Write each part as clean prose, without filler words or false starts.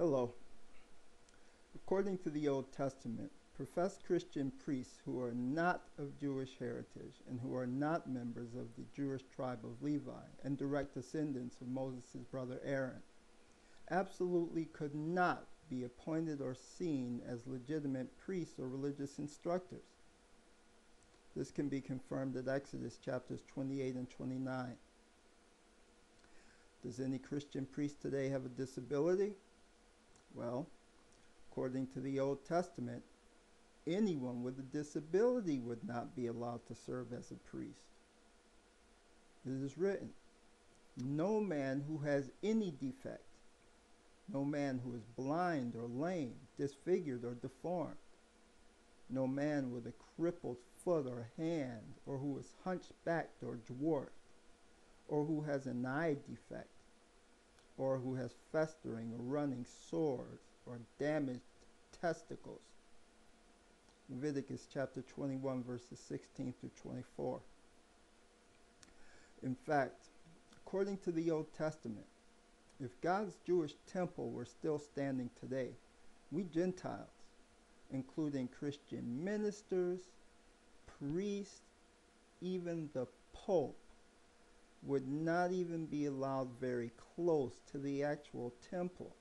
Hello. According to the Old Testament, professed Christian priests who are not of Jewish heritage and who are not members of the Jewish tribe of Levi and direct descendants of Moses' brother Aaron absolutely could not be appointed or seen as legitimate priests or religious instructors. This can be confirmed at Exodus chapters 28 and 29. Does any Christian priest today have a disability? Well, according to the Old Testament, anyone with a disability would not be allowed to serve as a priest. It is written, no man who has any defect, no man who is blind or lame, disfigured or deformed, no man with a crippled foot or hand, or who is hunchbacked or dwarfed, or who has an eye defect, or who has festering or running sores, or damaged testicles. Leviticus chapter 21, verses 16 through 24. In fact, according to the Old Testament, if God's Jewish temple were still standing today, we Gentiles, including Christian ministers, priests, even the Pope, would not even be allowed very close to the actual temple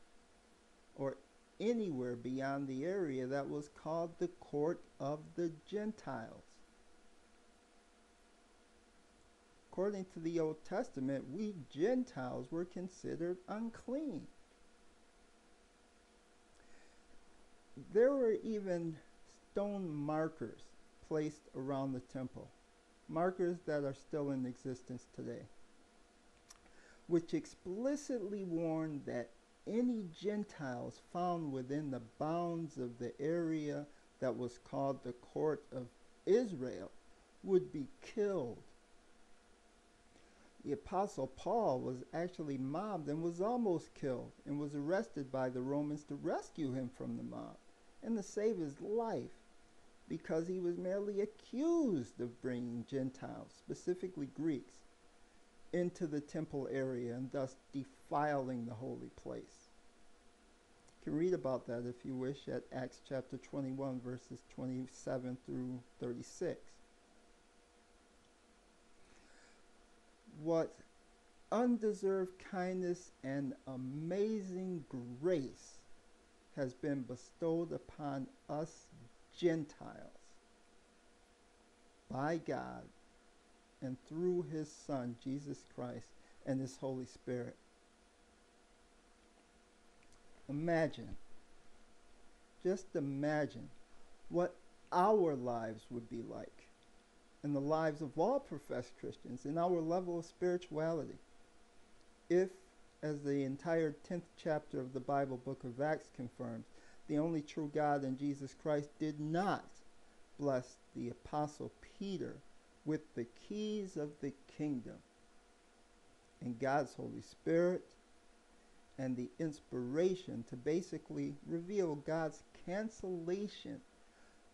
or anywhere beyond the area that was called the court of the Gentiles. According to the Old Testament, we Gentiles were considered unclean. There were even stone markers placed around the temple, markers that are still in existence today, which explicitly warned that any Gentiles found within the bounds of the area that was called the court of Israel would be killed. The Apostle Paul was actually mobbed and was almost killed and was arrested by the Romans to rescue him from the mob and to save his life because he was merely accused of bringing Gentiles, specifically Greeks, into the temple area and thus defiling the holy place. You can read about that if you wish at Acts chapter 21 verses 27 through 36. What undeserved kindness and amazing grace has been bestowed upon us Gentiles by God and through his Son, Jesus Christ, and his Holy Spirit. Imagine, just imagine what our lives would be like, and the lives of all professed Christians in our level of spirituality, if, as the entire 10th chapter of the Bible book of Acts confirms, the only true God and Jesus Christ did not bless the Apostle Peter with the keys of the kingdom and God's Holy Spirit and the inspiration to basically reveal God's cancellation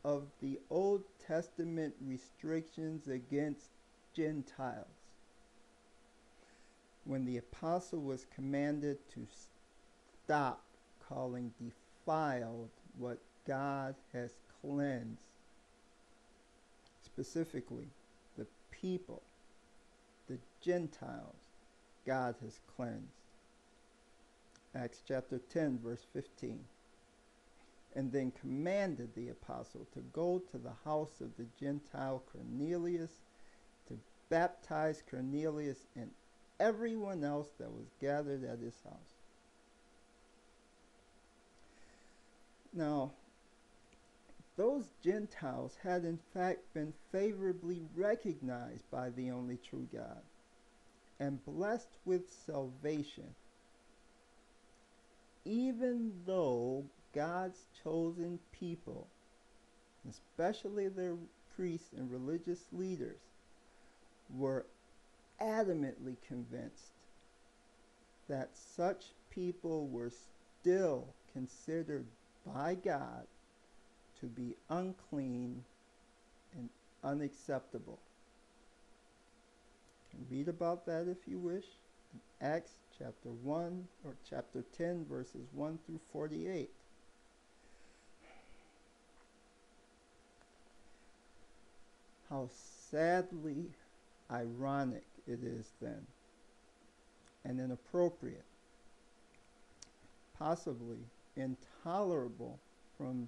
of the Old Testament restrictions against Gentiles. When the apostle was commanded to stop calling defiled what God has cleansed, specifically the people, the Gentiles, God has cleansed. Acts chapter 10 verse 15. And then commanded the apostle to go to the house of the Gentile Cornelius, to baptize Cornelius and everyone else that was gathered at his house. Now, those Gentiles had in fact been favorably recognized by the only true God and blessed with salvation, even though God's chosen people, especially their priests and religious leaders, were adamantly convinced that such people were still considered by God to be unclean and unacceptable. You can read about that if you wish in Acts chapter 1 or chapter 10 verses 1 through 48. How sadly ironic it is then, and inappropriate, possibly intolerable from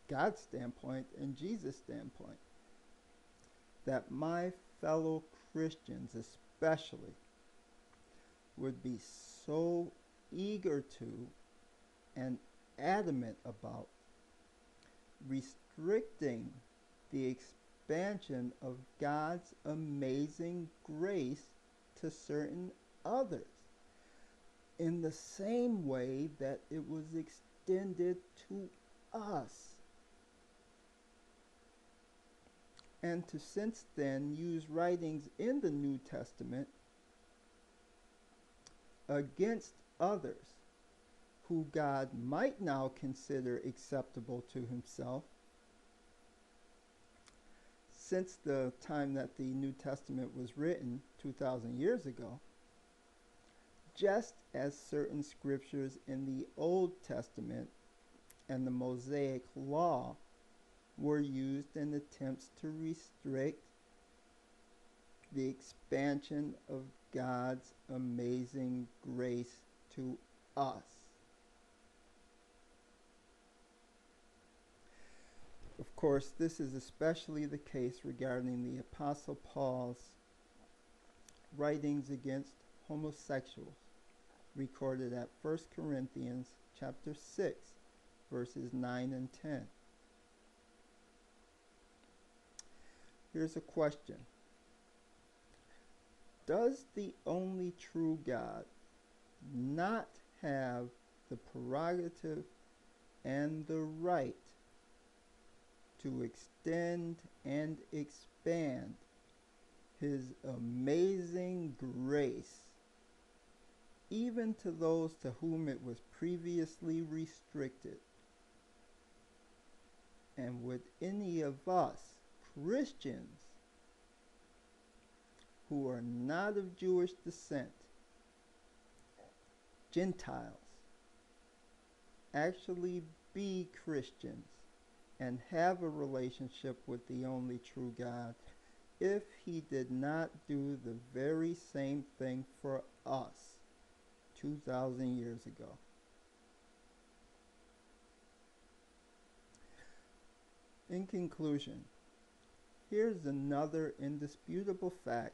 God's standpoint and Jesus' standpoint, that my fellow Christians especially would be so eager to and adamant about restricting the expansion of God's amazing grace to certain others in the same way that it was extended to us. And to since then use writings in the New Testament against others who God might now consider acceptable to himself. Since the time that the New Testament was written 2,000 years ago, just as certain scriptures in the Old Testament and the Mosaic Law were used in attempts to restrict the expansion of God's amazing grace to us. Of course, this is especially the case regarding the Apostle Paul's writings against homosexuals, recorded at 1 Corinthians chapter 6, verses 9 and 10. Here's a question. Does the only true God not have the prerogative and the right to extend and expand his amazing grace even to those to whom it was previously restricted? And would any of us Christians who are not of Jewish descent, Gentiles, actually be Christians and have a relationship with the only true God if he did not do the very same thing for us 2,000 years ago? In conclusion, here's another indisputable fact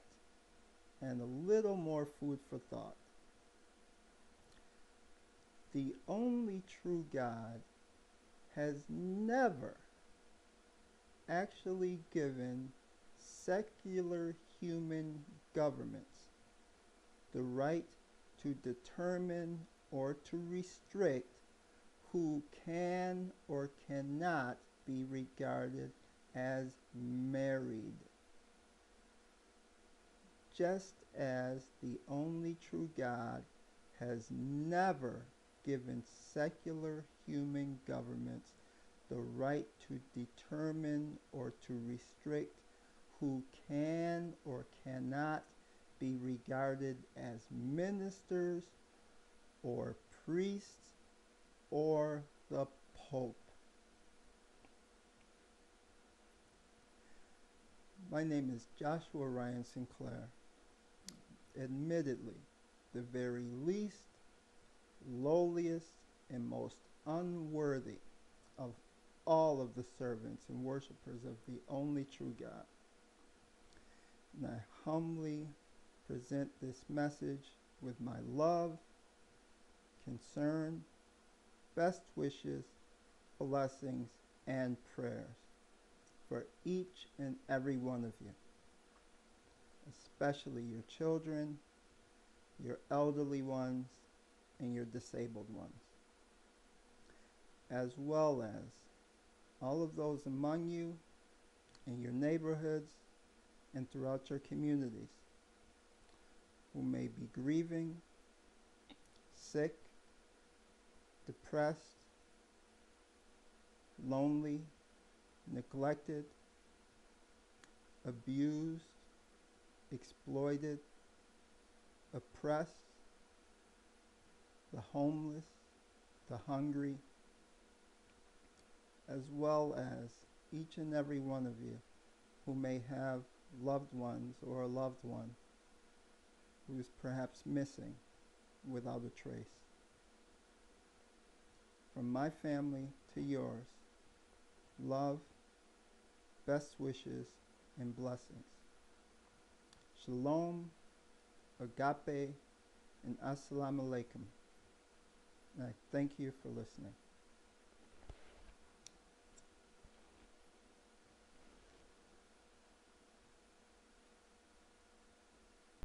and a little more food for thought. The only true God has never actually given secular human governments the right to determine or to restrict who can or cannot be regarded as married. Just as the only true God has never given secular human governments the right to determine or to restrict who can or cannot be regarded as ministers or priests or the Pope. My name is Joshua Ryan Sinclair. Admittedly, the very least, lowliest, and most unworthy of all of the servants and worshipers of the only true God. And I humbly present this message with my love, concern, best wishes, blessings, and prayers for each and every one of you, especially your children, your elderly ones, and your disabled ones, as well as all of those among you in your neighborhoods and throughout your communities who may be grieving, sick, depressed, lonely, neglected, abused, exploited, oppressed, the homeless, the hungry, as well as each and every one of you who may have loved ones or a loved one who is perhaps missing without a trace. From my family to yours, love, best wishes, and blessings. Shalom, agape, and assalamu alaikum. And I thank you for listening.